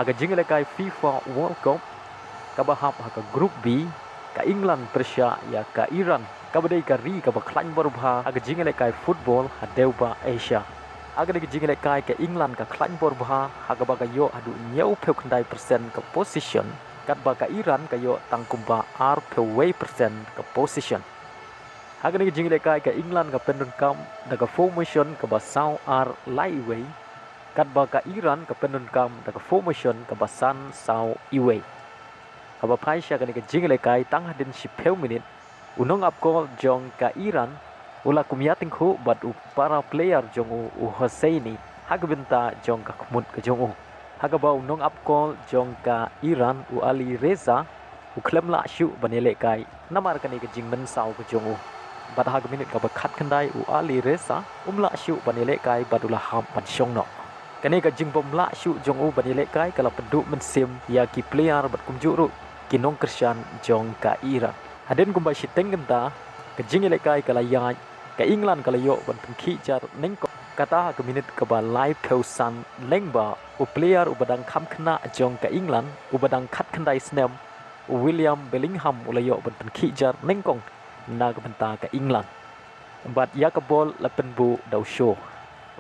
Haga jingle kai FIFA World Cup kabahap haga Group B ka England Persia ya ka Iran kabadai ka ri ka baklan borbha haga jingle kai football hadeuba Asia. Haga de jingle kai ka England ka klan borbha haga baga yo adu nyau peu kandai persen ka position kat baga Iran ka yo tangkumba ar peu way persen ka position. Haga de jingle kai ka England ka penungkam daga formation ka basau ar laiway kat baga Iran ka penungkam daga formation ka basan sau iway. Haba paisha ka jingle kai tang hadin si peu minit unong apko jong ka Iran ula kumyating hu bat u para player jong u Hosseini haga benta jong ka kumut ka jong u haga ba unong apko jong ka Iran u Ali Reza u klem la shu banele kai namar ka jing men sau ka jong u bat haga minit ka bakat kandai u Ali Reza la shu banele kai badula ham pan shong no kani ka jing bom la shu jong u banele kai kala penduk mensim ya ki player bat kumjuru kinong Christian jong ka Iran hadin kumba siteng genta ka jingle kai kala ya ka England kala yo ban pengki jar nengko kata ka minit ka ba live peusan lengba u player u badang kham khna jong ka England u badang khat khandai snem William Bellingham ula yo ban pengki jar nengkong na ka benta ka England bat ya ka bol la penbu dau show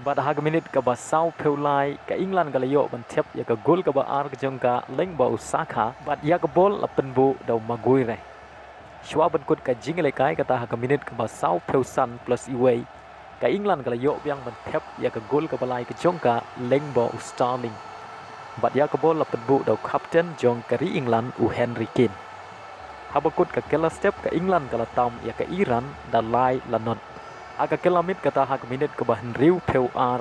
bat ha ka minit ka ba sau peulai ka England kala yo ban thep ya ka gol ka ba ar ka jong ka lengba u Saka bat ya ka bol la penbu dau magui re Shwa benkut ka jingle kai kata ha ka minit ka ba sau peusan plus iway ka England kala yo biang ban thep ya ka gol ka balai ka jong ka lengba u Starling bat ya ka bol la penbu dau captain jong ka ri England u Henry Kane habakut ka kela step ka England kala tam ya ka Iran da lai la not aga kelamit kata ha ka minit ka ba henriu peu ar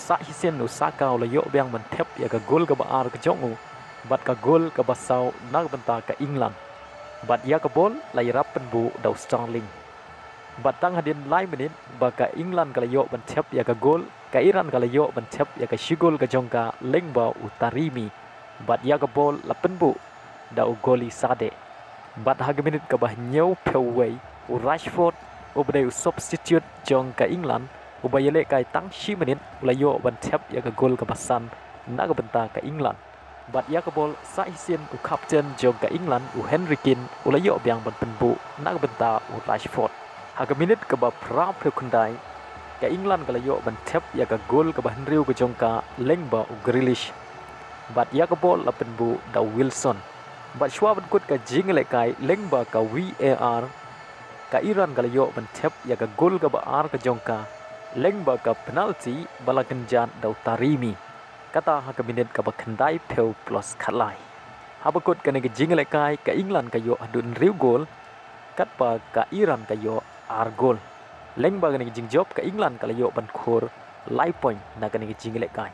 sa hisen u Saka la yo biang ban thep ya ka gol ka ba ar ka jong u bat ka gol ka ba sau na benta ka England bat ya ka bol lai rap penbu dau Starling bat tang hadin lai minit ba ka England kala yo ban thep ya ka gol ka Iran kala yo ban thep ya ka shigol ka jong ka lengba u Tarimi bat ya ka bol la penbu dau goli Sade bat ha minit ka ba nyau peway u Rashford u bade u substitute jong ka England u bayele kai tang shi minit la yo ban thep ya ka gol ka basan na ka benta ka England bat ya ka bol sa hisen u captain jong ka England u Henry Kane u la yo biang ban penbu na ka benta u Rashford ha minit ka ba pra pe kundai ka England ka la yo ban thep ya ka gol ka ba henriu ka jong ka lengba u Grealish bat ya ka bol la penbu da Wilson bat shwa ban kut ka jingle kai lengba ka VAR ka Iran ka la yo ban thep ya ka gol ka ba ar ka jong ka lengba ka penalty balakan jan da Tarimi kata ha ka minit ka ba khandai peu plus khalai habakut ka ne jingle kai ka England ka yo adun riu gol kat pa ka Iran ka yo ar gol lengba ka ne jing job ka England ka la yo ban khor live point na ka ne jingle kai